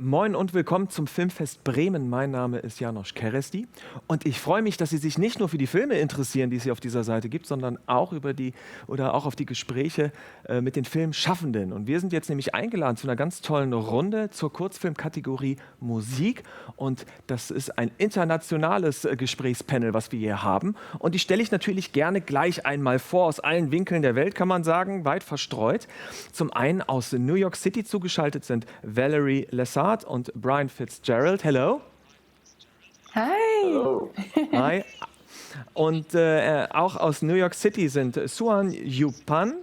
Moin und willkommen zum Filmfest Bremen. Mein Name ist János Kereszti und ich freue mich, dass Sie sich nicht nur für die Filme interessieren, die es hier auf dieser Seite gibt, sondern auch auch auf die Gespräche mit den Filmschaffenden. Und wir sind jetzt nämlich eingeladen zu einer ganz tollen Runde zur Kurzfilmkategorie Musik und das ist ein internationales Gesprächspanel, was wir hier haben. Und die stelle ich natürlich gerne gleich einmal vor, aus allen Winkeln der Welt, kann man sagen, weit verstreut. Zum einen aus New York City zugeschaltet sind Valerie Lessard und Brian Fitzgerald. Hello. Hi. Hello. Hi. Und auch aus New York City sind Suan Yupan,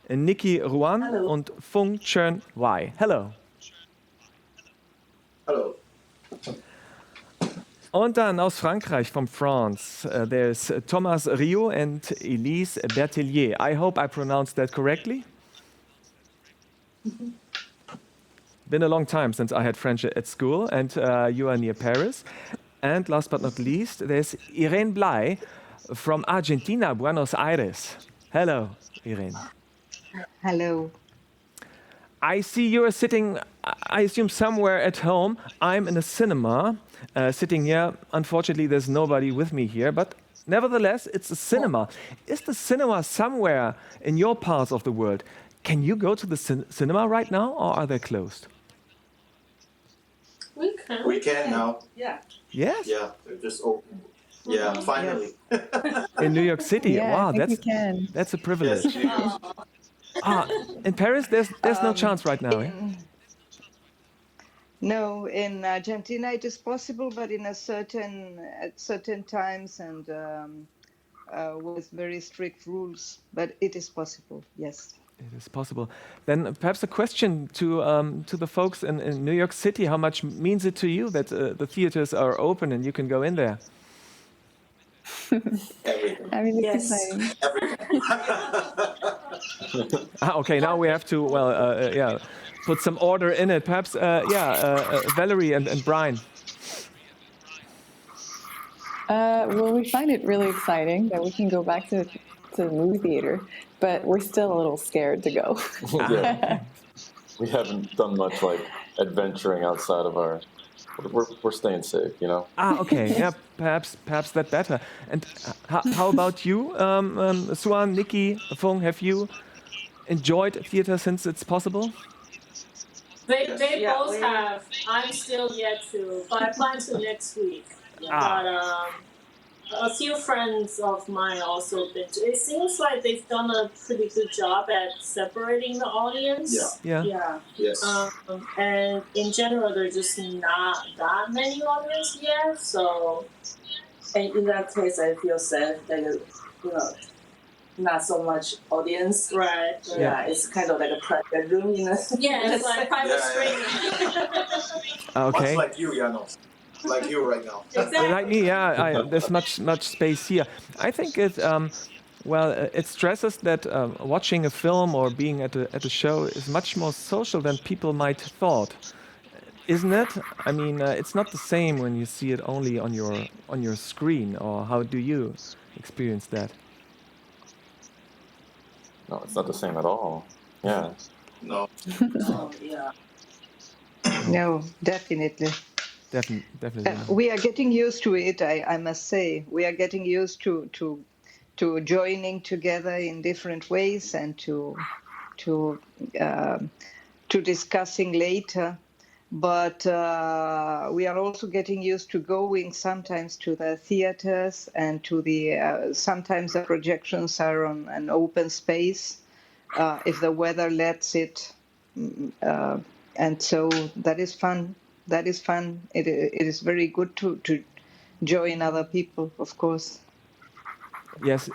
Nikki Ruan Hallo. und Fung Chen Wai. Hello. Hello. Und dann aus Frankreich, from France, there's Thomas Rio and Elise Bertellier. I hope I pronounced that correctly. Been a long time since I had French at school, and you are near Paris. And last but not least, there's Irene Blay from Argentina, Buenos Aires. Hello, Irene. Hello. I see you are sitting, I assume, somewhere at home. I'm in a cinema, sitting here. Unfortunately, there's nobody with me here, but nevertheless, it's a cinema. Is the cinema somewhere in your parts of the world? Can you go to the cinema right now, or are they closed? We can now. Yeah. Yes? Yeah, they're just open. Yeah, finally. In New York City? Yeah, Wow, I think we can. that's a privilege. Yes, Jesus. In Paris, there's no chance right now, eh? No, in Argentina it is possible, but at certain times and with very strict rules. But it is possible. Yes. It is possible. Then perhaps a question to the folks in New York City. How much means it to you that the theaters are open and you can go in there? Everything. I mean, it's Yes. exciting. Everything. Okay, now we have to, put some order in it. Perhaps, Valerie and Brian. Well, we find it really exciting that we can go back to the movie theater, but we're still a little scared to go. Yeah. We haven't done much like adventuring outside of our. We're staying safe, you know. Okay, yeah, perhaps that better. And how about you, Suan, Nikki, Fung? Have you enjoyed theater since it's possible? They Yeah, both we- have. I'm still yet to, but I plan to next week. But a few friends of mine also been to. It seems like they've done a pretty good job at separating the audience. Yeah. Yeah. Yes. And in general, there's just not that many audience here. So, And in that case, I feel safe that not so much audience. right. Yeah, it's kind of like a private room, you know. Yeah, it's like private Yeah, screening. Okay. Much like you, János. Like you right now. Exactly. Like me, yeah. There's much space here. I think it it stresses that watching a film or being at a show is much more social than people might thought, isn't it? I mean, it's not the same when you see it only on your screen. Or how do you experience that? No, it's not the same at all. Yeah. No. Yeah. No, definitely. Definitely. We are getting used to it. I must say, we are getting used to joining together in different ways and to discussing later. But we are also getting used to going sometimes to the theaters and to the sometimes the projections are on an open space if the weather lets it, and so that is fun. That is fun. It is very good to join other people, of course. Yes,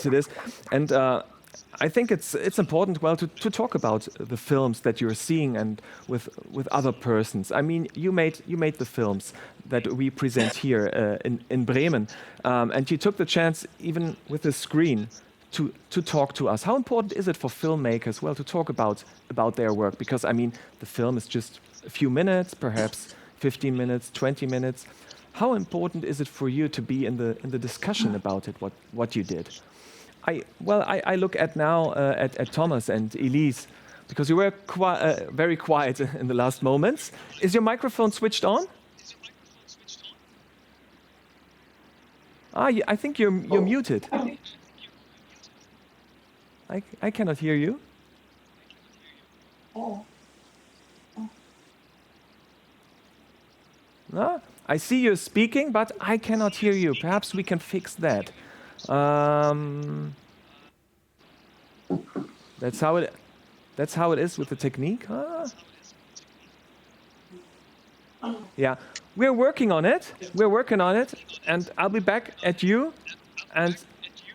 it is, and I think it's important, to talk about the films that you're seeing and with other persons. I mean, you made the films that we present here in Bremen, and you took the chance, even with the screen, to talk to us. How important is it for filmmakers, to talk about their work? Because I mean, the film is just a few minutes, perhaps 15 minutes, 20 minutes. How important is it for you to be in the discussion about it, what you did? I look at now at Thomas and Elise. because you were very quiet in the last moments. Is your microphone switched on? I think you're muted. I cannot hear you. No, I see you speaking, but I cannot hear you. Perhaps we can fix that. That's how it is with the technique. Yeah, we're working on it. And I'll be back at you. And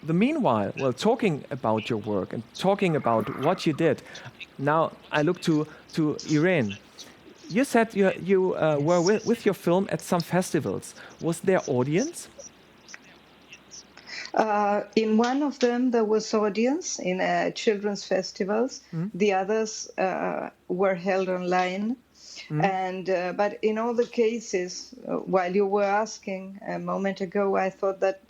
the meanwhile, well, talking about your work and talking about what you did. Now I look to Irene. You said you were with your film at some festivals. Was there audience? In one of them, there was audience in children's festivals. The others were held online. And but in all the cases, while you were asking a moment ago, I thought that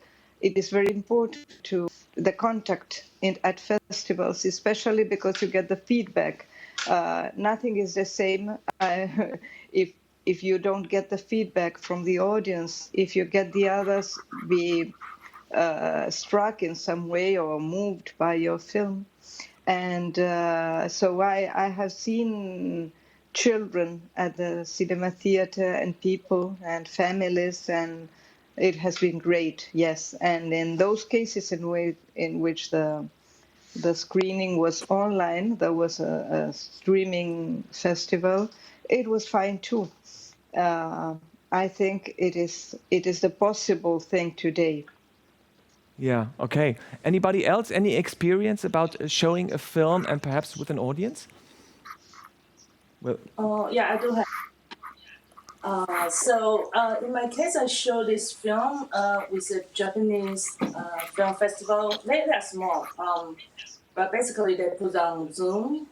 it is very important to the contact at festivals, especially because you get the feedback. Nothing is the same if you don't get the feedback from the audience. If you get the others be struck in some way or moved by your film. And so I have seen children at the cinema theater and people and families, and it has been great, yes. And in those cases in which the screening was online, there was a streaming festival, it was fine too. I think it is the possible thing today. Yeah, okay. Anybody else? Any experience about showing a film and perhaps with an audience? Well, Yeah, I do have. In my case, I showed this film with a Japanese film festival. They are small, but basically they put on Zoom.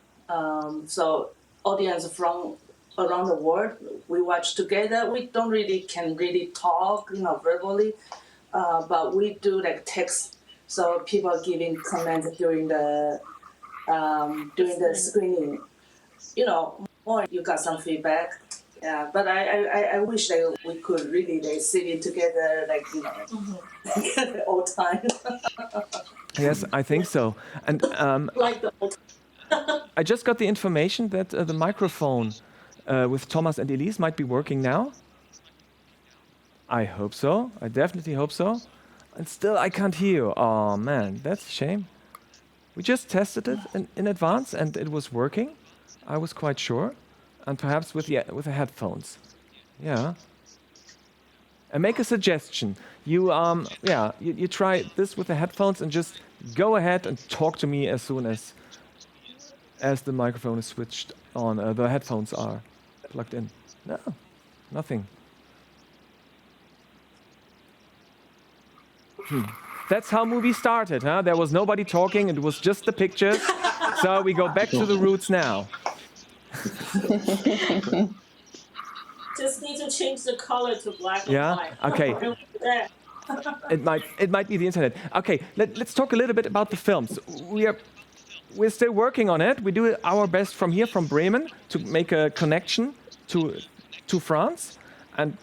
So audience from around the world, we watch together. We don't can really talk, verbally, but we do like text. So people are giving comments during the screening. More you got some feedback. Yeah, but I wish that we could really sit in together, all time. yes, I think so. And Like the old. I just got the information that the microphone with Thomas and Elise might be working now. I hope so. I definitely hope so. And still, I can't hear you. Oh man, that's a shame. We just tested it in advance, and it was working. I was quite sure. And perhaps with the headphones. Yeah. And make a suggestion. You you try this with the headphones and just go ahead and talk to me as soon as the microphone is switched on. The headphones are plugged in. No, nothing. That's how movie started, huh? There was nobody talking. It was just the pictures. So we go back to the roots now. Just need to change the color to black and Yeah. white. Okay. It might be the internet. Okay. Let's talk a little bit about the films. We're still working on it. We do our best from here, from Bremen, to make a connection to France. And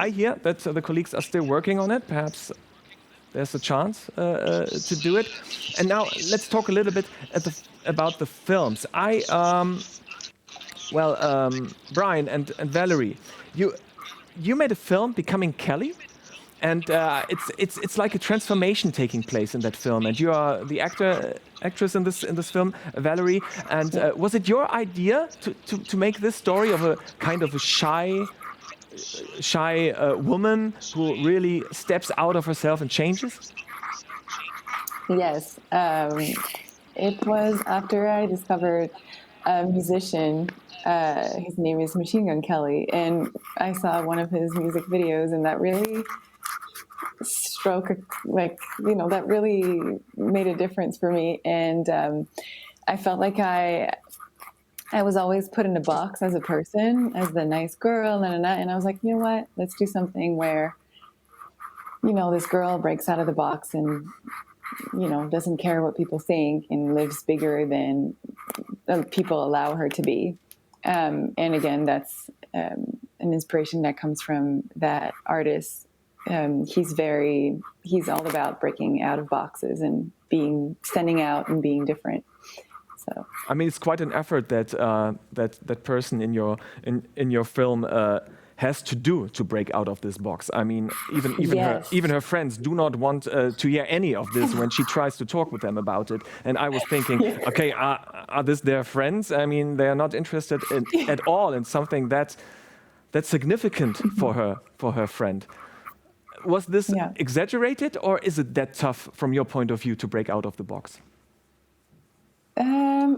I hear that the colleagues are still working on it. Perhaps there's a chance to do it. And now let's talk a little bit about the films. Brian and Valerie, you made a film, Becoming Kelly, and it's like a transformation taking place in that film. And you are the actress in this film, Valerie. And was it your idea to make this story of a kind of a shy woman who really steps out of herself and changes? Yes, it was after I discovered a musician. His name is Machine Gun Kelly, and I saw one of his music videos, and that really that really made a difference for me. And I felt like I was always put in a box as a person, as the nice girl, and I was like, you know what? Let's do something where, this girl breaks out of the box and, doesn't care what people think and lives bigger than people allow her to be. And again, that's an inspiration that comes from that artist. He's all about breaking out of boxes and standing out and being different. So I mean, it's quite an effort that that person in your film has to do to break out of this box. I mean, even her friends do not want to hear any of this when she tries to talk with them about it. And I was thinking, okay, are this their friends? I mean, they are not interested at all in something that's significant for her friend. Was this exaggerated, or is it that tough from your point of view to break out of the box?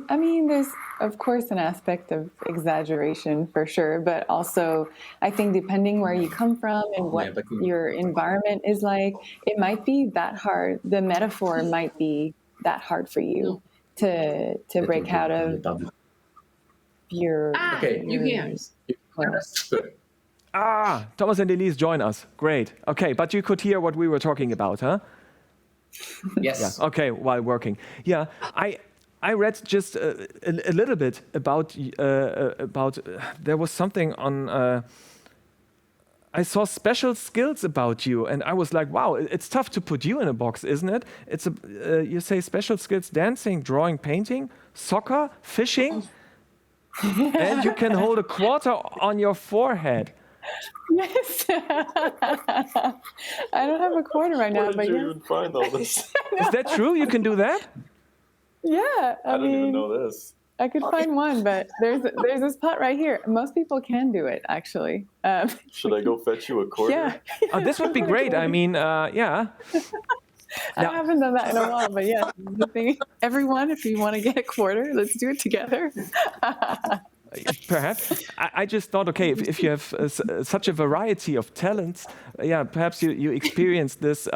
I mean, there's of course an aspect of exaggeration for sure, but also I think depending where you come from and what your environment is like, it might be that hard. The metaphor might be that hard for you to break out of your. Okay, you hear us. Thomas and Elise join us. Great. Okay, but you could hear what we were talking about, huh? Yes. Yeah. Okay, while working. Yeah, I read just a little bit about there was something on. I saw special skills about you, and I was like, wow, it's tough to put you in a box, isn't it? It's you say special skills: dancing, drawing, painting, soccer, fishing, and you can hold a quarter on your forehead. Yes. I don't have a quarter right now, Where but did you even find all this? Is that true? You can do that? Yeah, I didn't even know this. I could find one, but there's this pot right here. Most people can do it, actually. Should I go fetch you a quarter? Yeah. Oh, this would be great. I mean, yeah. I haven't done that in a while, but yeah, the thing, everyone, if you want to get a quarter, let's do it together. Perhaps. I just thought, okay, if you have such a variety of talents, perhaps you experience this.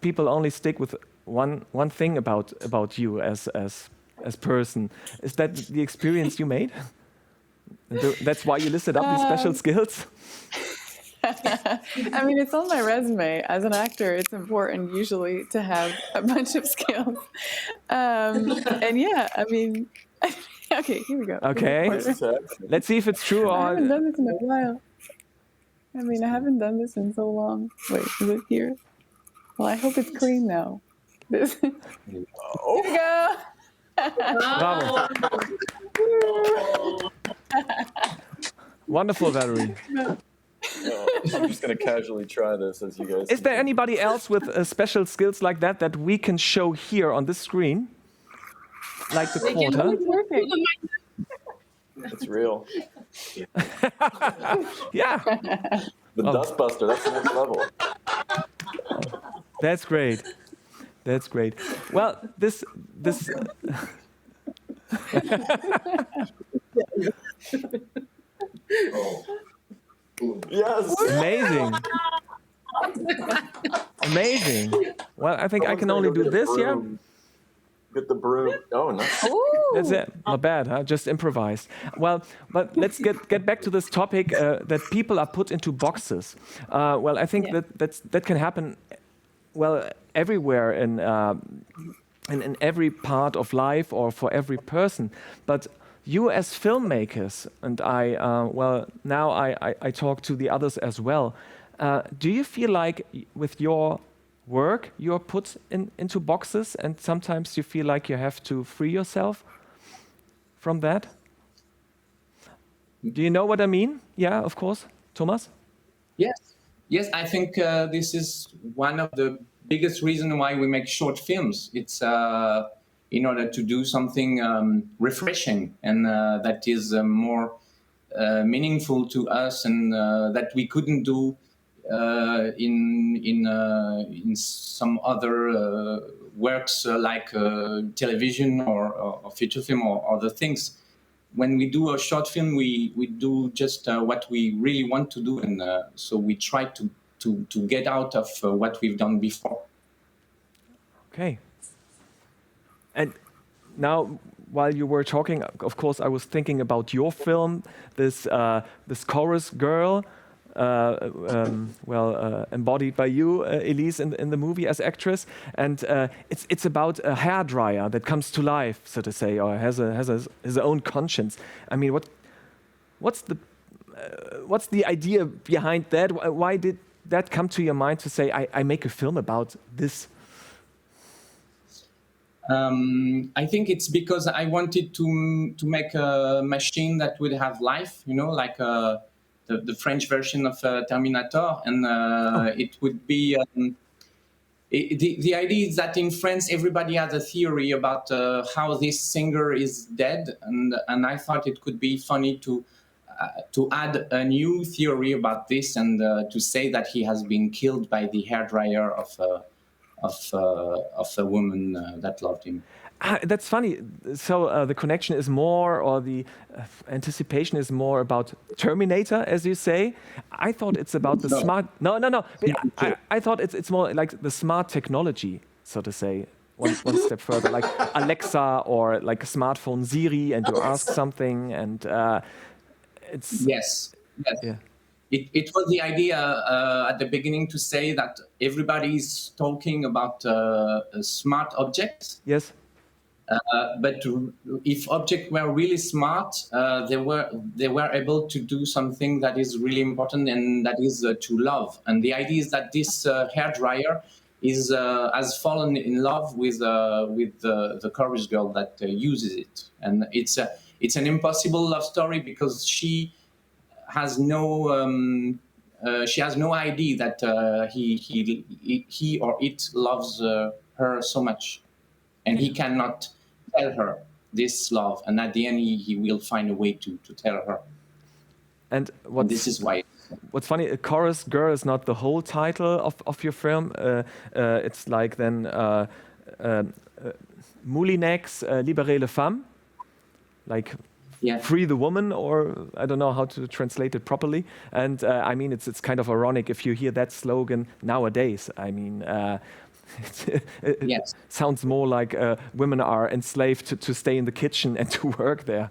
People only stick with one thing about you as person. Is that the experience you made? That's why you listed up these special skills? I mean, it's on my resume. As an actor, it's important usually to have a bunch of skills. And yeah, I mean, okay, here we go. Okay, let's see if it's true. I haven't done this in a while. I mean, I haven't done this in so long. Wait, is it here? Well, I hope it's clean now. This. Here we go. Bravo. Wonderful, Valerie. I'm just going to casually try this as you guys. Is there anybody else with special skills like that we can show here on this screen? Like the quarter? It's real. Yeah. The dustbuster, that's the next level. That's great. That's great. Well, this Yes. Amazing. Amazing. Well, I think I can only do this, yeah? Get the broom. Oh, no. That's it. Not bad, huh? Just improvised. Well, but let's get back to this topic that people are put into boxes. Well, I think that can happen, well, everywhere in every part of life or for every person. But you as filmmakers, and now I talk to the others as well, do you feel like with your work you're put into boxes and sometimes you feel like you have to free yourself from that? Do you know what I mean? Yeah, of course. Thomas? Yes, I think this is one of the biggest reasons why we make short films. It's in order to do something refreshing and that is more meaningful to us and that we couldn't do in some other works like television or feature film or other things. When we do a short film, we do just what we really want to do, and so we try to get out of what we've done before. Okay. And now, while you were talking, of course, I was thinking about your film, this chorus girl. embodied by you, Elise, in the movie as actress, and it's about a hairdryer that comes to life, so to say, or has his own conscience. I mean, what's the idea behind that? Why did that come to your mind to say, I make a film about this? I think it's because I wanted to make a machine that would have life, like the French version of Terminator, and it would be. The idea is that in France, everybody has a theory about how this singer is dead, and I thought it could be funny to add a new theory about this and to say that he has been killed by the hairdryer of a woman that loved him. That's funny. So the connection is more, or the anticipation is more about Terminator, as you say. I thought it's about the smart. No. I thought it's more like the smart technology, so to say. One step further, like Alexa or like a smartphone Siri, and you ask something, and it's yes. Yeah. It was the idea at the beginning to say that everybody's talking about smart objects. Yes. But if objects were really smart, they were able to do something that is really important, and that is to love. And the idea is that this hairdryer has fallen in love with the chorus girl that uses it, and it's an impossible love story because she has no idea that he or it loves her so much, and he cannot tell her this love, and at the end he will find a way to tell her. And this is why. What's funny, a chorus girl is not the whole title of your film. It's like then Moulinex's Libérez les femmes, like free the woman, or I don't know how to translate it properly. And I mean, it's kind of ironic if you hear that slogan nowadays. I mean, it sounds more like women are enslaved to stay in the kitchen and to work there.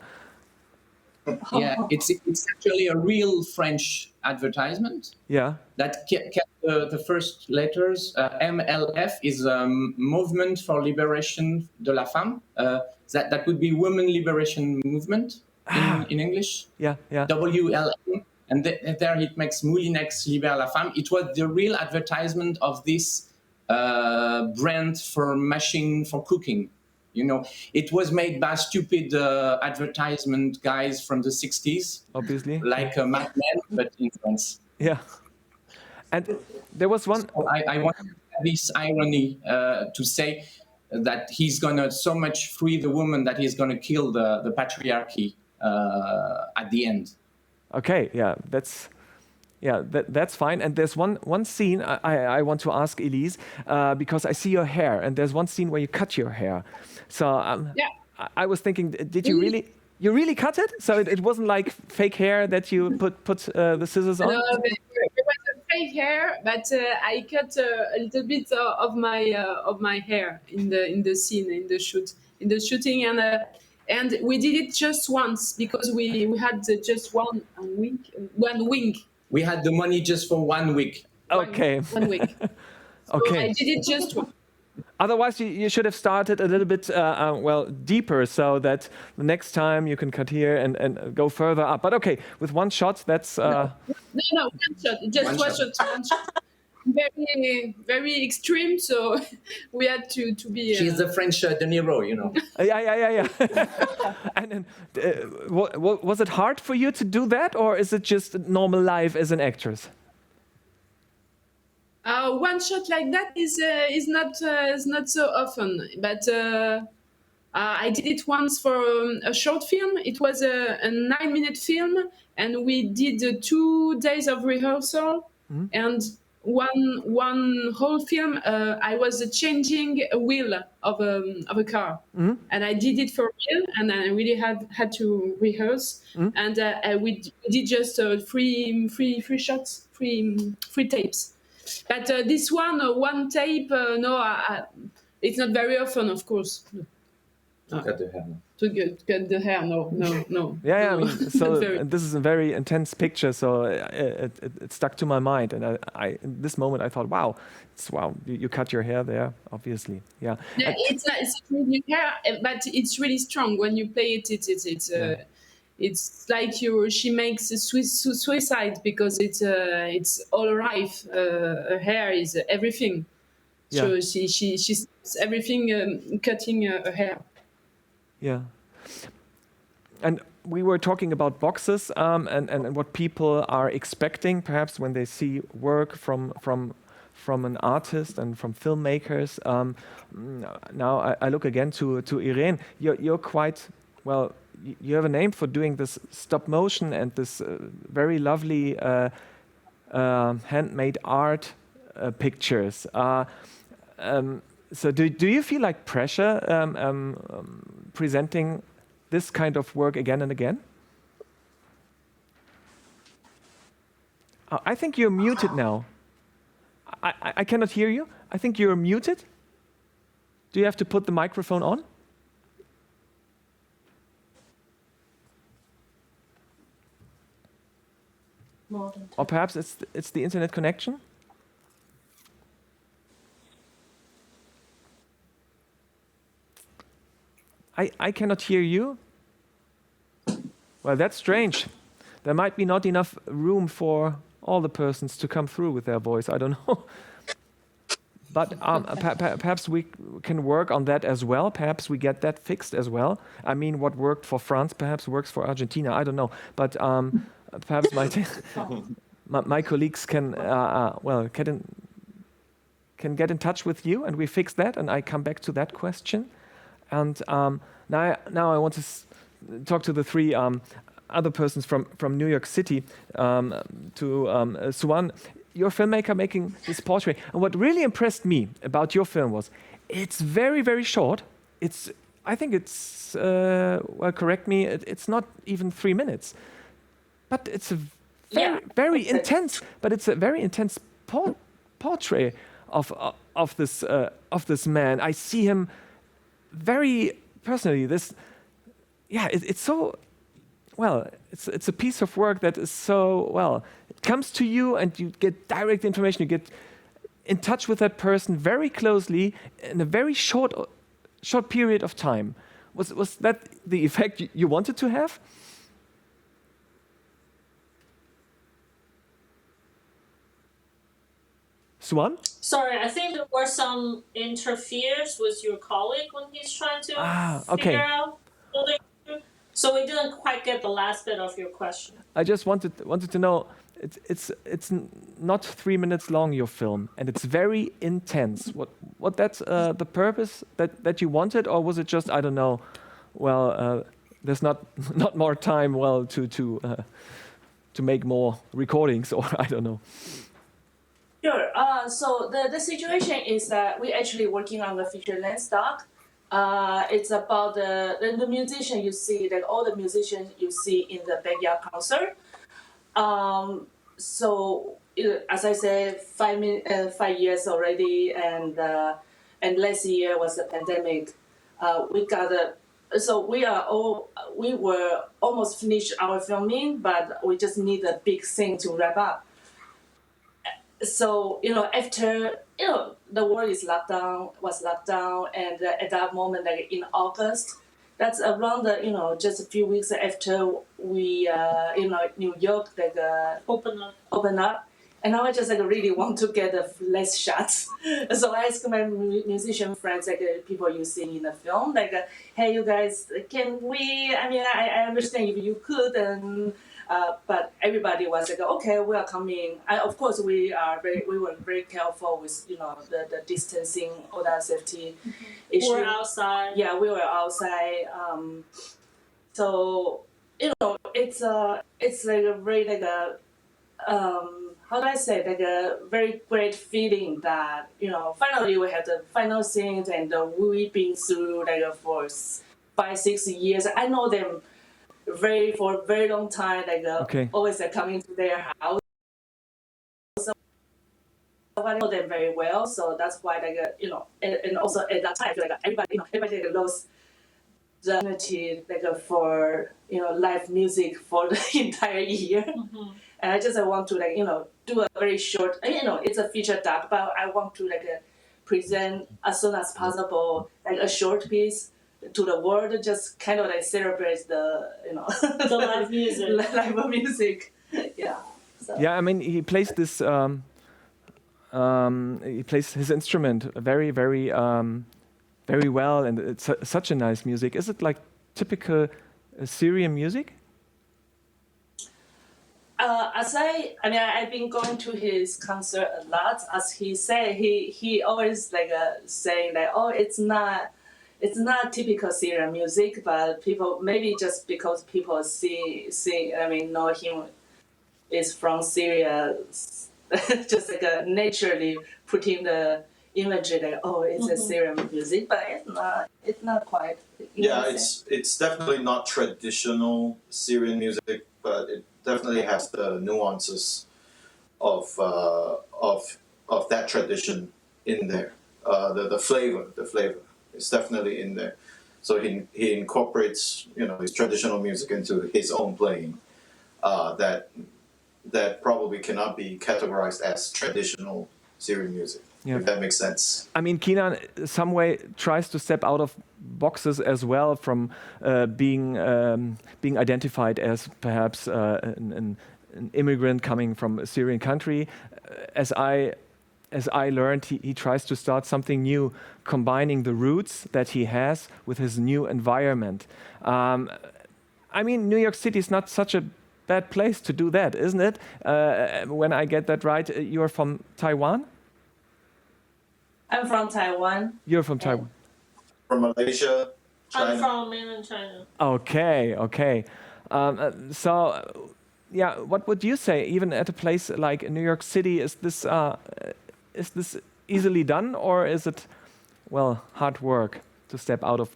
Yeah, it's actually a real French advertisement. Yeah. That kept the first letters. MLF is Movement for Liberation de la Femme. That would be Women Liberation Movement in English. Yeah. WLM. And there it makes Moulinex Libère la Femme. It was the real advertisement of this brand for machine for cooking. It was made by stupid advertisement guys from the 60s. Obviously. Like Mad Men, but in France. Yeah. And there was one... So I want this irony to say that he's going to so much free the woman that he's going to kill the patriarchy at the end. Okay, yeah, that's fine. And there's one scene I want to ask Elise, because I see your hair, and there's one scene where you cut your hair. So I was thinking, did you really cut it? So it wasn't like fake hair that you put the scissors on? No, it was a fake hair, but I cut a little bit of my hair in the scene, in the shooting, and we did it just once because we had just 1 week. We had the money just for 1 week. Okay. 1 week. So okay. I did it just once. Otherwise, you should have started a little bit deeper, so that the next time you can cut here and go further up. But okay, with one shot, that's... No, one shot. Just one shot. Very, very extreme, so we had to be... She's the French De Niro, Yeah. And was it hard for you to do that, or is it just normal life as an actress? One shot like that is not so often, but I did it once for a short film. It was a 9-minute film, and we did 2 days of rehearsal, and one whole film. I was changing a wheel of a car, and I did it for real, and I really had to rehearse, and we did just 3 shots, 3 tapes. But this one tape, no, it's not very often, of course. No. Cut the hair. To cut the hair, no. Yeah, I mean, so Very- this is a very intense picture, so it stuck to my mind, and I in this moment I thought, wow, you cut your hair there, obviously, yeah. Yeah, it's really hair, but it's really strong when you play it. It's like she makes a suicide because it's all her life. Her hair is everything. So she's everything cutting her hair. Yeah. And we were talking about boxes and what people are expecting, perhaps when they see work from an artist and from filmmakers. Now I look again to Irene. You're quite, well, you have a name for doing this stop motion and this very lovely handmade art pictures. So do you feel like pressure presenting this kind of work again and again? I think you're muted now. I cannot hear you. I think you're muted. Do you have to put the microphone on? Or perhaps it's the internet connection? I cannot hear you. Well, that's strange. There might be not enough room for all the persons to come through with their voice. I don't know. But perhaps we can work on that as well. Perhaps we get that fixed as well. I mean, what worked for France perhaps works for Argentina. I don't know. But perhaps my colleagues can get in touch with you, and we fix that. And I come back to that question. And now I want to talk to the three other persons from New York City. To Suan, your filmmaker making this portrait. And what really impressed me about your film was it's very, very short. I think it's, well, correct me, it's not even 3 minutes. But it's a very intense, but it's a very intense portrait of this man. I see him very personally. It's so, well, it's a piece of work that is so, well, it comes to you and you get direct information. You get in touch with that person very closely in a very short period of time. Was that the effect you wanted to have? Swan? Sorry, I think there were some interferes with your colleague when he's trying to figure out what they do. So we didn't quite get the last bit of your question. I just wanted to know, it's not 3 minutes long, your film, and it's very intense. What that's the purpose that you wanted, or was it just, I don't know, well, there's not more time, well, to make more recordings, or I don't know. Sure. So the situation is that we're actually working on the feature length doc. It's about the musician you see, like all the musicians you see in the backyard concert. So as I said, 5 years already, and last year was the pandemic. We were almost finished our filming, but we just need a big thing to wrap up. So, after, the world was locked down, and at that moment, like in August, that's around just a few weeks after we, New York, like open up. And I just really want to get less shots. So I asked my musician friends, people you see in the film, hey, you guys, can we, I understand if you could, and but everybody was okay, we are coming. Of course, we were very careful with the distancing, all that safety issue. We were outside. Yeah, we were outside. So it's like a very how do I say, a very great feeling that finally we had the final things, and we've been through for 5-6 years. I know them for a very long time, always coming to their house. So I know them very well, so that's why and also at that time, everybody lost the opportunity like for live music for the entire year. Mm-hmm. And I just want to do a very short. It's a feature doc, but I want to present as soon as possible a short piece to the world. Just kind of celebrate the the live music. Live music. Yeah. So. Yeah, I mean he plays this. He plays his instrument very, very, very well, and it's such a nice music. Is it like typical Syrian music? I've been going to his concert a lot. As he said, he always saying oh, it's not typical Syrian music, but people maybe just because people know him is from Syria, just naturally putting the image it's a Syrian music, but it's not quite. Yeah, it's definitely not traditional Syrian music, but it definitely has the nuances of that tradition in there. The flavor is definitely in there. So he incorporates his traditional music into his own playing. That probably cannot be categorized as traditional Syrian music. Yeah. If that makes sense. I mean, Kinan some way tries to step out of boxes as well from being identified as perhaps an immigrant coming from a Syrian country. As I learned, he tries to start something new, combining the roots that he has with his new environment. I mean, New York City is not such a bad place to do that, isn't it? When I get that right, you're from Taiwan? I'm from Taiwan. You're from Taiwan. From Malaysia, China. I'm from mainland China. Okay. So, yeah, what would you say? Even at a place like New York City, is this easily done, or is it, hard work to step out of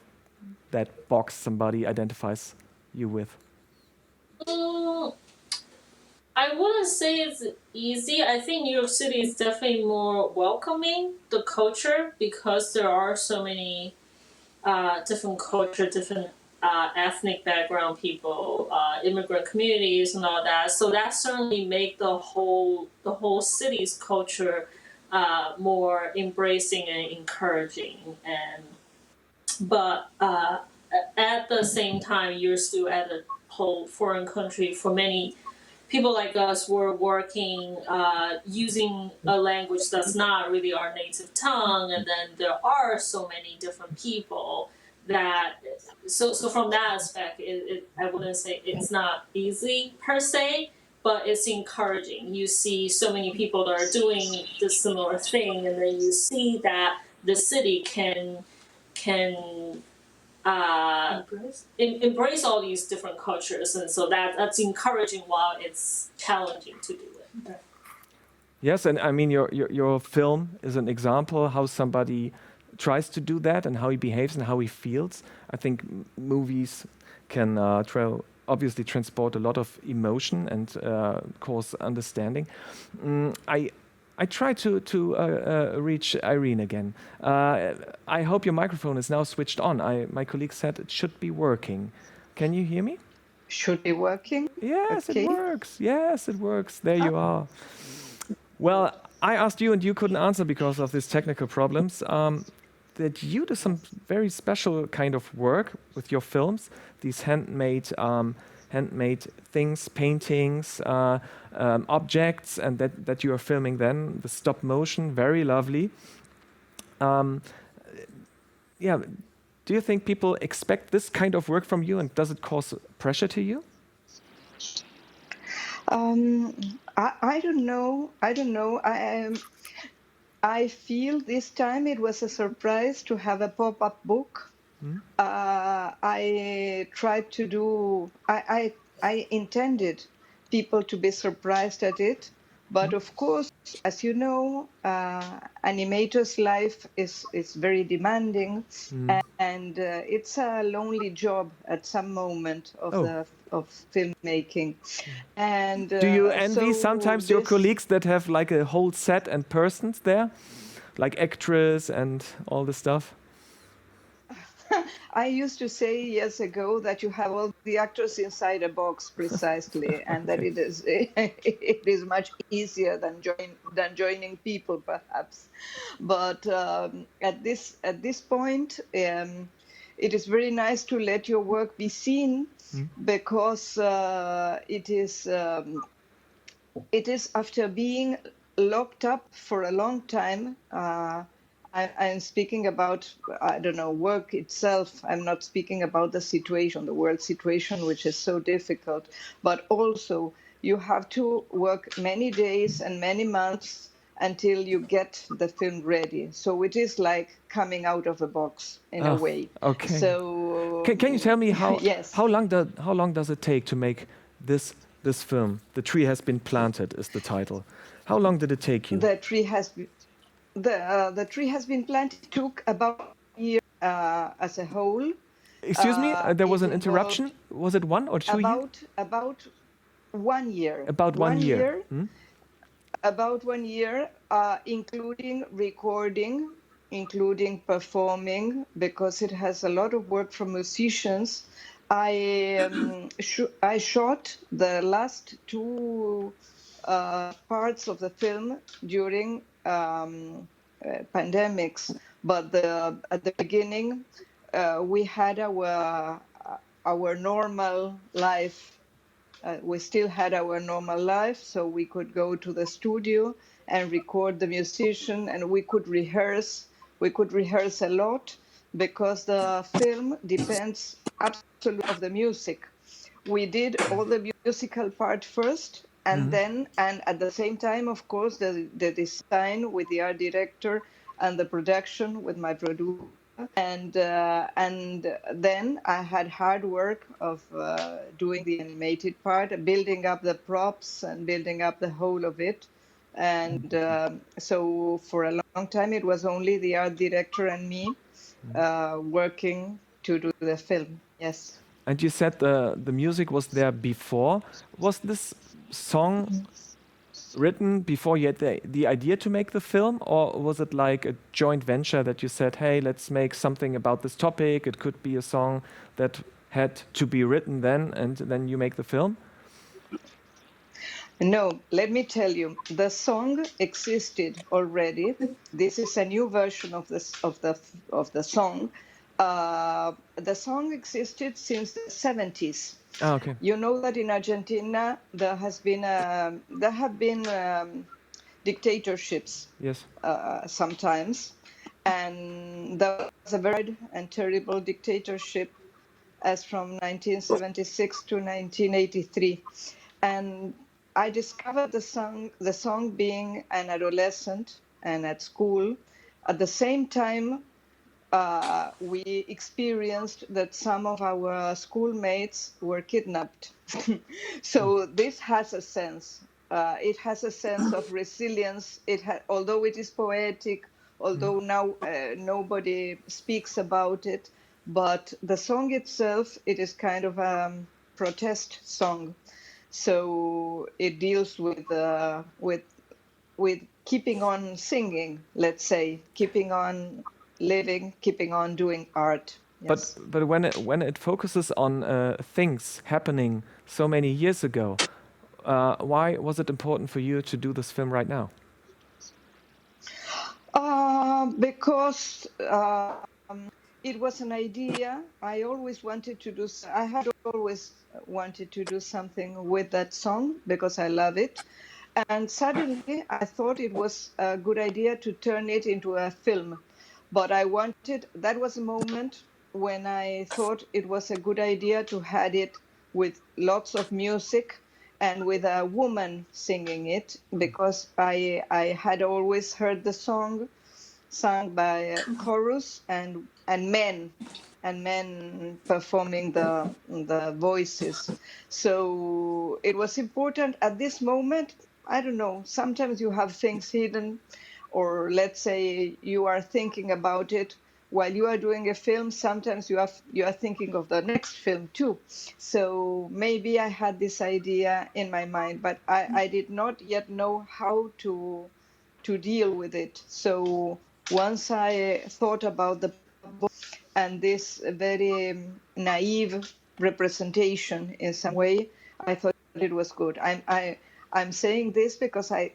that box somebody identifies you with? I wouldn't say it's easy. I think New York City is definitely more welcoming, the culture, because there are so many different culture, different ethnic background people, immigrant communities and all that. So that certainly make the whole city's culture more embracing and encouraging. But at the same time, you're still at a whole foreign country. For many people like us, we're working using a language that's not really our native tongue, and then there are so many different people that. So from that aspect, I wouldn't say it's not easy per se, but it's encouraging. You see so many people that are doing the similar thing, and then you see that the city can embrace all these different cultures, and so that's encouraging while it's challenging to do it. Yes, and I mean your film is an example how somebody tries to do that and how he behaves and how he feels. I think movies can obviously transport a lot of emotion and cause understanding. I try to reach Irene again. I hope your microphone is now switched on. My colleague said it should be working. Can you hear me? Should be working? Yes, okay. It works. Yes, it works. There you are. Well, I asked you and you couldn't answer because of these technical problems. That you do some very special kind of work with your films, these handmade things, paintings, objects, and that you are filming then, the stop motion, very lovely. Yeah, do you think people expect this kind of work from you, and does it cause pressure to you? I don't know. I feel this time it was a surprise to have a pop-up book. I tried to do. I intended people to be surprised at it, but of course, as you know, animator's life is very demanding, and it's a lonely job at some moment of filmmaking. And do you envy sometimes your colleagues that have like a whole set and persons there, like actress and all the stuff? I used to say years ago that you have all the actors inside a box precisely, and that it is much easier than joining people, perhaps. But at this point, it is very nice to let your work be seen, because it is after being locked up for a long time. I'm speaking about, I don't know, work itself. I'm not speaking about the situation, the world situation, which is so difficult. But also, you have to work many days and many months until you get the film ready. So it is like coming out of a box in a way. Okay. So Can you tell me yes. how long does it take to make this film? The Tree Has Been Planted is the title. How long did it take you? The tree has been planted. It took about a year as a whole. Excuse me, there was an It interruption. Was it 1 or 2 years? About 1 year. About 1 year. About 1 year, including recording, including performing, because it has a lot of work from musicians. I shot the last 2 parts of the film during pandemics, but at the beginning we had our normal life. We still had our normal life, so we could go to the studio and record the musician, and we could rehearse. We could rehearse a lot, because the film depends absolutely of the music. We did all the musical part first, and then, and at the same time, of course, the design with the art director and the production with my producer. And then I had hard work of doing the animated part, building up the props and building up the whole of it. And so for a long time, it was only the art director and me working to do the film. Yes. And you said the music was there before. Was this song written before you had the idea to make the film, or was it like a joint venture that you said, hey, let's make something about this topic? It could be a song that had to be written then, and then you make the film? No, let me tell you, the song existed already. This is a new version of the song. The song existed since the 70s. Oh, okay. You know that in Argentina there have been dictatorships. Yes. Sometimes, and there was a very and terrible dictatorship as from 1976 to 1983, and I discovered the song being an adolescent and at school. At the same time, we experienced that some of our schoolmates were kidnapped. So this has a sense. It has a sense of resilience. Although it is poetic, although now nobody speaks about it, but the song itself, it is kind of a protest song. So it deals with keeping on singing, let's say, keeping on living, keeping on doing art. Yes. But when it focuses on things happening so many years ago, why was it important for you to do this film right now? Because it was an idea. I always wanted to do. I had always wanted to do something with that song because I love it. And suddenly I thought it was a good idea to turn it into a film. But that was a moment when I thought it was a good idea to have it with lots of music and with a woman singing it, because I had always heard the song sung by a chorus and men performing the voices. So it was important at this moment. I don't know, sometimes you have things hidden, or let's say you are thinking about it while you are doing a film. Sometimes you are thinking of the next film too. So maybe I had this idea in my mind, but I did not yet know how to deal with it. So once I thought about the book and this very naive representation in some way, I thought it was good. I'm saying this because I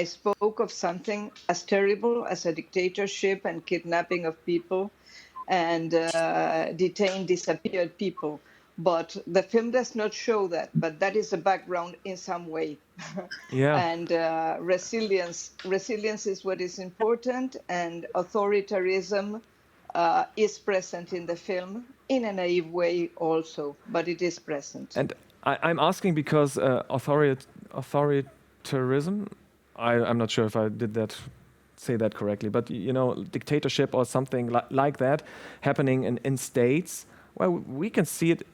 spoke of something as terrible as a dictatorship and kidnapping of people and detained, disappeared people. But the film does not show that, but that is the background in some way. Yeah. And resilience is what is important, and authoritarianism is present in the film in a naive way also, but it is present. And I'm asking because authoritarianism, I'm not sure if I did say that correctly, but you know, dictatorship or something like that happening in states. Well, we can see it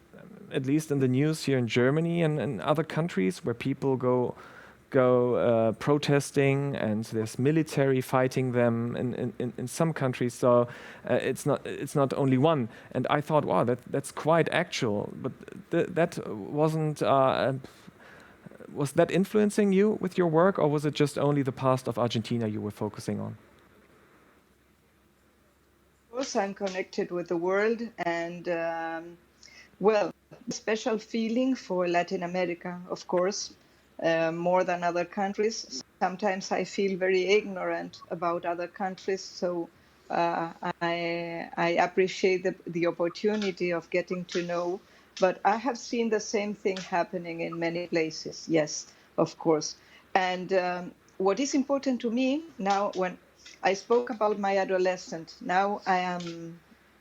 at least in the news here in Germany and other countries where people go protesting, and there's military fighting them in some countries. So it's not only one. And I thought, wow, that's quite actual. But that wasn't. Was that influencing you with your work, or was it just only the past of Argentina you were focusing on? Of course, I'm connected with the world, and well, special feeling for Latin America, of course, more than other countries. Sometimes I feel very ignorant about other countries, so I appreciate the opportunity of getting to know. But I have seen the same thing happening in many places, yes, of course. And what is important to me now, when I spoke about my adolescent, now I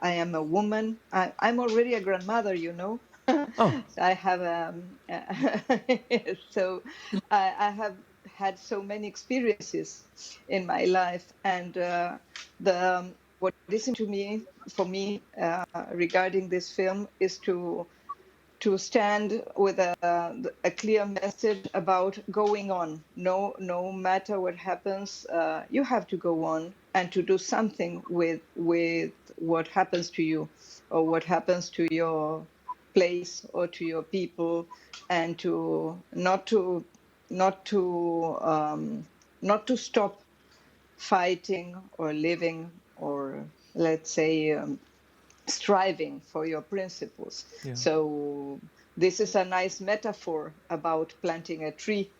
am a woman. I'm already a grandmother, you know. Oh. I have so I have had so many experiences in my life, and what is for me regarding this film is to stand with a clear message about going on. No matter what happens, you have to go on and to do something with what happens to you, or what happens to your place or to your people, and to not to stop fighting or living, or let's say striving for your principles. Yeah. So this is a nice metaphor about planting a tree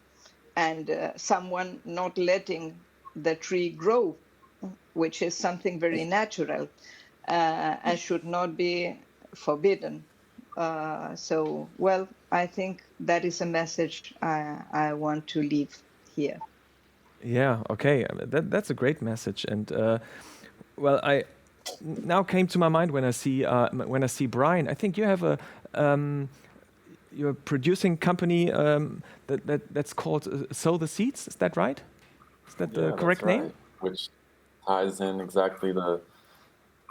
and someone not letting the tree grow, which is something very natural and should not be forbidden. So, well, I think that is a message I want to leave here. Yeah. Okay. That's a great message. And well, I now came to my mind when I see Brian. I think you have your producing company that's called Sow the Seeds. Is that right? Is that the correct name? Right. Which ties in exactly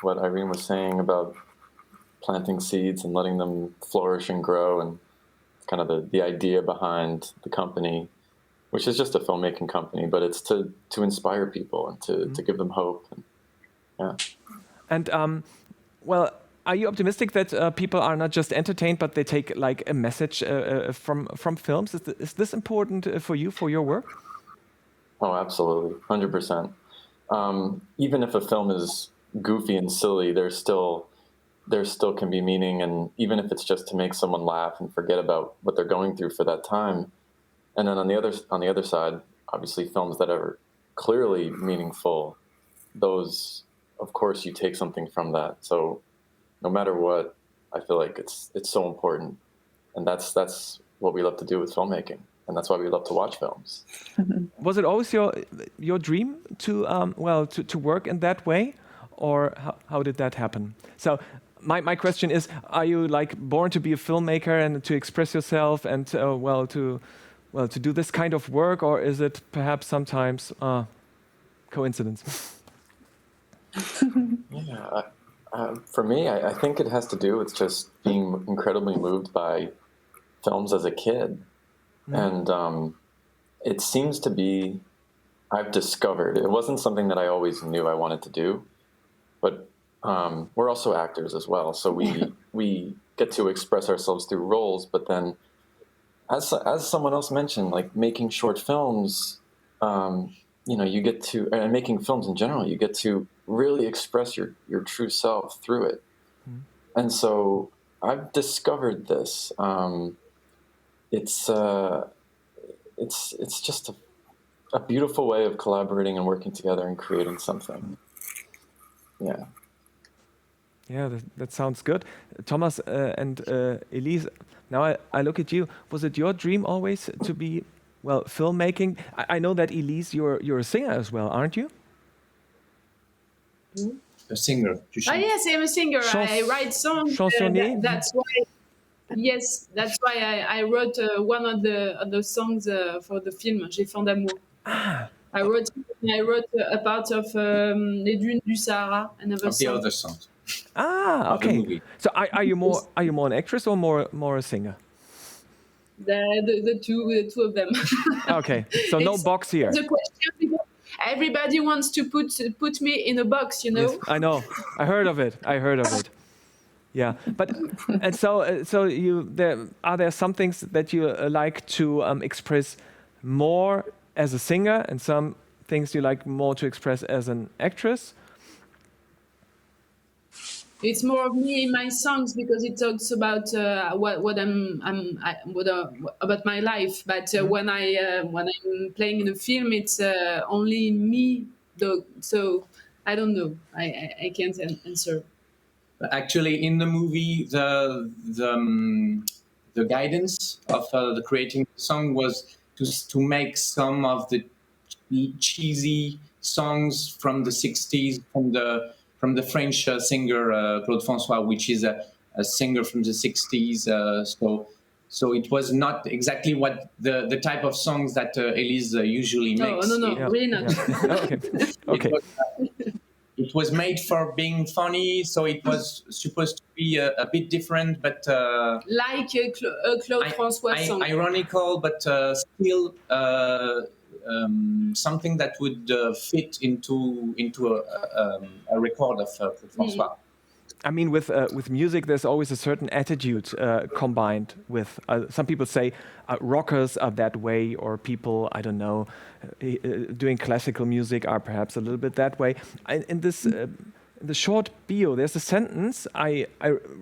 what Irene was saying about planting seeds and letting them flourish and grow, and kind of the idea behind the company, which is just a filmmaking company, but it's to inspire people and to give them hope. And, yeah. And well, are you optimistic that people are not just entertained, but they take like a message from films? Is this important for you, for your work? Oh, absolutely, 100%. Even if a film is goofy and silly, there still can be meaning, and even if it's just to make someone laugh and forget about what they're going through for that time. And then on the other side, obviously, films that are clearly meaningful, those, of course, you take something from that. So no matter what, I feel like it's so important, and that's what we love to do with filmmaking, and that's why we love to watch films. Was it always your dream to work in that way, or how did that happen? So my question is, are you like born to be a filmmaker and to express yourself and to do this kind of work, or is it perhaps sometimes coincidence? Yeah, for me, I think it has to do with just being incredibly moved by films as a kid. And it seems to be, I've discovered, it wasn't something that I always knew I wanted to do, but we're also actors as well. So we get to express ourselves through roles, but then as someone else mentioned, like making short films, you get to, and making films in general, you get to really express your true self through it. And so I've discovered this. It's just a beautiful way of collaborating and working together and creating something. Yeah. Yeah, that sounds good. Thomas and Elise, now I look at you. Was it your dream always to be, well, filmmaking? I know that, Elise, you're a singer as well, aren't you? A singer. Oh yes, I'm a singer. I write songs. That's why. Yes, that's why I wrote one of the songs for the film J'ai faim d'amour. I wrote a part of Les Dunes du Sahara, another song. The other songs. Okay. So are you more an actress or more a singer? The two of them. Okay, so no box here. The question, because everybody wants to put me in a box, you know. Yes, I know. I heard of it. Yeah, but and so are there some things that you like to express more as a singer, and some things you like more to express as an actress? It's more of me in my songs because it talks about what about my life. But when I'm playing in a film, it's only me. Though, so I don't know. I can't answer. Actually, in the movie, the guidance of the creating the song was to make some of the cheesy songs from the 60s, from the French singer Claude François, which is a singer from the 60s. So it was not exactly what the type of songs that Elise usually makes. No, really not. Yeah. Okay. It was made for being funny, so it was supposed to be a bit different, but like a Claude François song. Ironical, but still something that would fit into a record of Claude François. I mean, with music, there's always a certain attitude combined with. Some people say rockers are that way, or people, I don't know, doing classical music are perhaps a little bit that way. In the short bio, there's a sentence I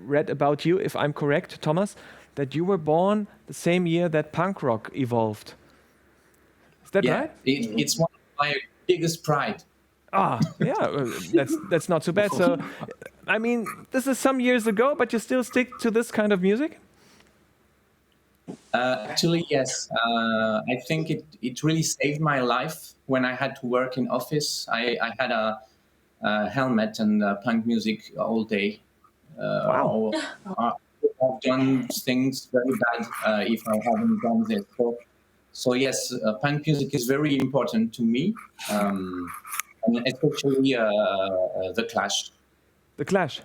read about you, if I'm correct, Thomas, that you were born the same year that punk rock evolved. Is that right? It's one of my biggest pride. That's not too bad. So, I mean, this is some years ago, but you still stick to this kind of music? Actually, yes. I think it really saved my life when I had to work in office. I had a helmet and punk music all day. Wow. I've done things very bad if I haven't done this. So yes, punk music is very important to me. And especially the Clash. The Clash,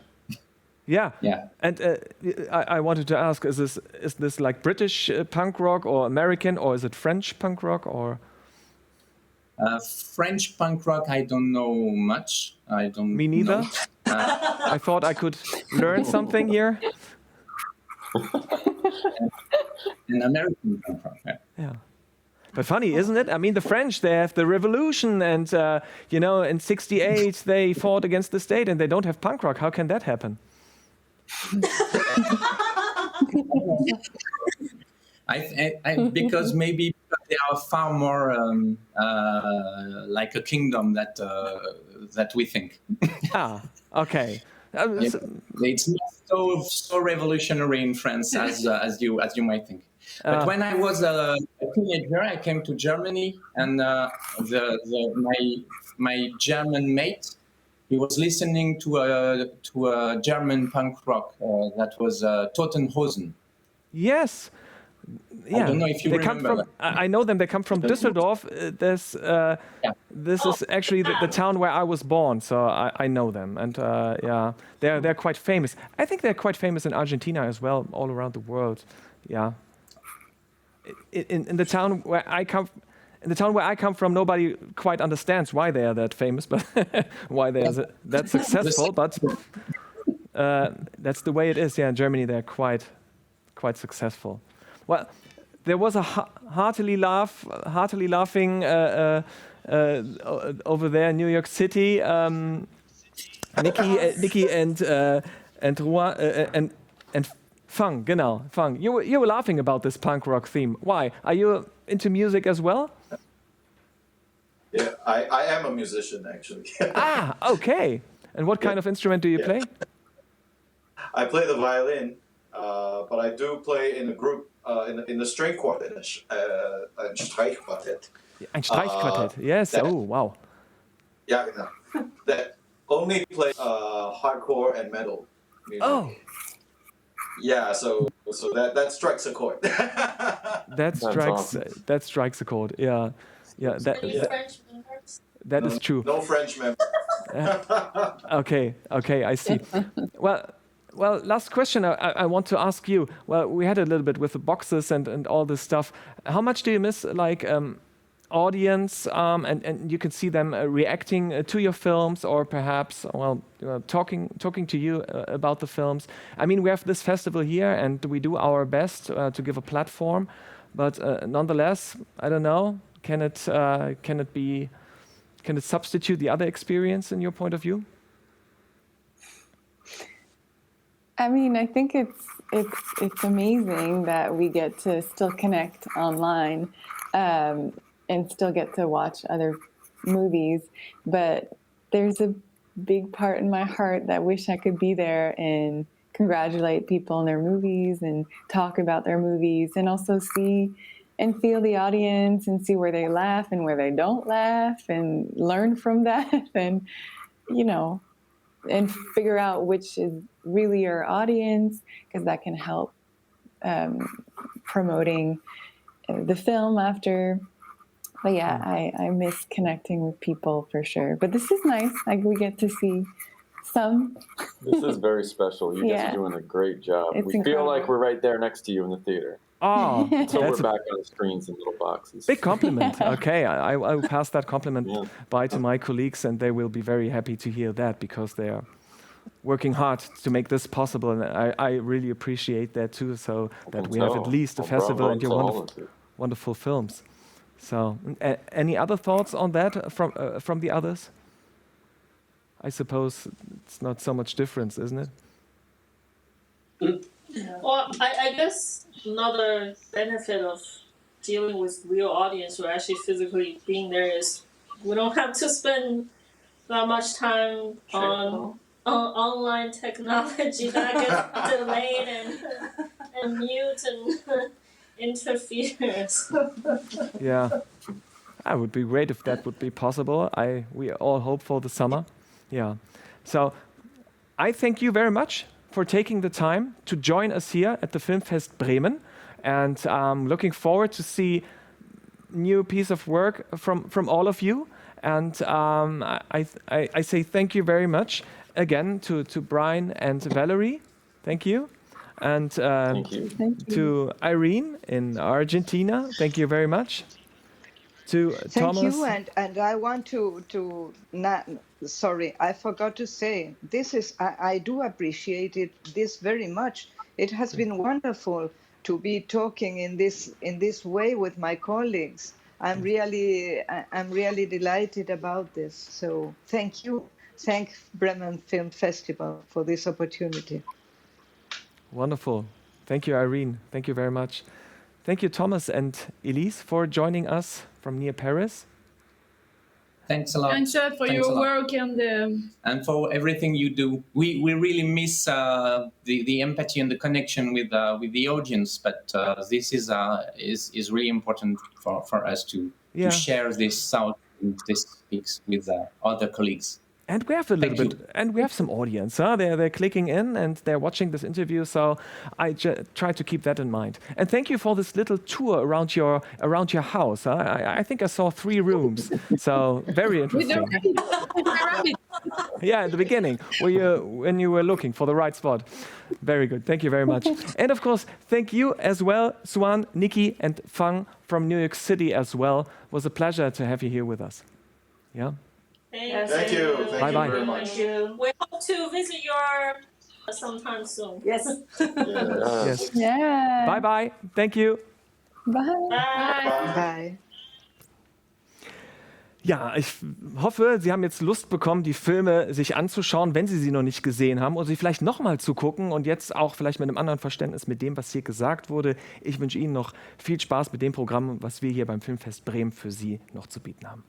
yeah. And I wanted to ask: is this like British punk rock or American, or is it French punk rock or? French punk rock, I don't know much. I don't. Me neither. I thought I could learn something here. An American punk rock. Yeah. But funny, isn't it? I mean, the French, they have the revolution, and, in 68, they fought against the state, and they don't have punk rock. How can that happen? Because maybe they are far more like a kingdom that we think. Okay. It's not so revolutionary in France as you might think. But when I was a teenager, I came to Germany, and my German mate, he was listening to a German punk rock that was Totenhosen. Yes. Yeah. I don't know if you remember. I know them. They come from Düsseldorf. This is actually the town where I was born, so I know them. And they're quite famous. I think they're quite famous in Argentina as well, all around the world. Yeah. In the town where I come from, nobody quite understands why they are that famous, but why they are that successful. But that's the way it is. Yeah, in Germany they're quite successful. Well, there was a heartily laughing over there in New York City. Nikki and Rua and Fang, genau, Fang. You were laughing about this punk rock theme. Why? Are you into music as well? Yeah, I am a musician actually. Okay. And what kind of instrument do you play? I play the violin, but I do play in a group in the string quartet, ein Streichquartett. Ein Streichquartett. Yes. Wow. Yeah, no, that only plays hardcore and metal music. Oh. Yeah, so that strikes a chord. That strikes a chord. Yeah. Any French members? That is true. No French members. Okay, I see. Well, last question I want to ask you. Well, we had a little bit with the boxes and all this stuff. How much do you miss, like, audience, and you can see them reacting to your films, or perhaps, talking to you about the films? I mean, we have this festival here, and we do our best to give a platform, but nonetheless, I don't know. Can it substitute the other experience in your point of view? I mean, I think it's amazing that we get to still connect online and still get to watch other movies. But there's a big part in my heart that wish I could be there and congratulate people on their movies and talk about their movies, and also see and feel the audience and see where they laugh and where they don't laugh and learn from that and, and figure out which is really your audience, because that can help promoting the film after. But yeah, I miss connecting with people for sure. But this is nice. Like, we get to see some. This is very special. You guys are doing a great job. We feel like we're right there next to you in the theater. Oh, so we're back on the screens in little boxes. Big compliment. Okay, I will pass that compliment by to my colleagues, and they will be very happy to hear that, because they are working hard to make this possible, and I really appreciate that too. So that we have at least a festival and your wonderful films. So, any other thoughts on that from the others? I suppose it's not so much difference, isn't it? Well, I guess another benefit of dealing with real audience, or actually physically being there, is we don't have to spend that much time on online technology that gets delayed and mute and interferes. Yeah, that would be great if that would be possible. We all hope for the summer. Yeah, so I thank you very much for taking the time to join us here at the Filmfest Bremen, and looking forward to see new piece of work from all of you. And I say thank you very much again to Brian and Valerie. Thank you. And thank you. To Irene in Argentina. Thank you very much. To Thomas. Thank you, and I want to sorry, I forgot to say, I do appreciate this very much. It has been wonderful to be talking in this way with my colleagues. I'm really delighted about this. So thank you. Thank Bremen Film Festival for this opportunity. Wonderful. Thank you, Irene. Thank you very much. Thank you, Thomas and Elise, for joining us from near Paris. Thanks a lot. Thanks for your work and for everything you do. We really miss the empathy and the connection with the audience, but this is really important for us to share this sound, this speaks with other colleagues. And we have a little bit, and we have some audience. They're clicking in and they're watching this interview. So I try to keep that in mind. And thank you for this little tour around your house. I think I saw 3 rooms. So very interesting. Yeah, at the beginning, when you were looking for the right spot. Very good. Thank you very much. And of course, thank you as well, Swan, Nikki, and Fang from New York City as well. It was a pleasure to have you here with us. Yeah. Thank you. Thank you very much. Thank you. We hope to visit your sometime soon. Yes. Yes. Yeah. Bye-bye. Thank you. Bye. Bye. Bye. Ja, ich hoffe, Sie haben jetzt Lust bekommen, die Filme sich anzuschauen, wenn Sie sie noch nicht gesehen haben, und sie vielleicht nochmal zu gucken und jetzt auch vielleicht mit einem anderen Verständnis mit dem, was hier gesagt wurde. Ich wünsche Ihnen noch viel Spaß mit dem Programm, was wir hier beim Filmfest Bremen für Sie noch zu bieten haben.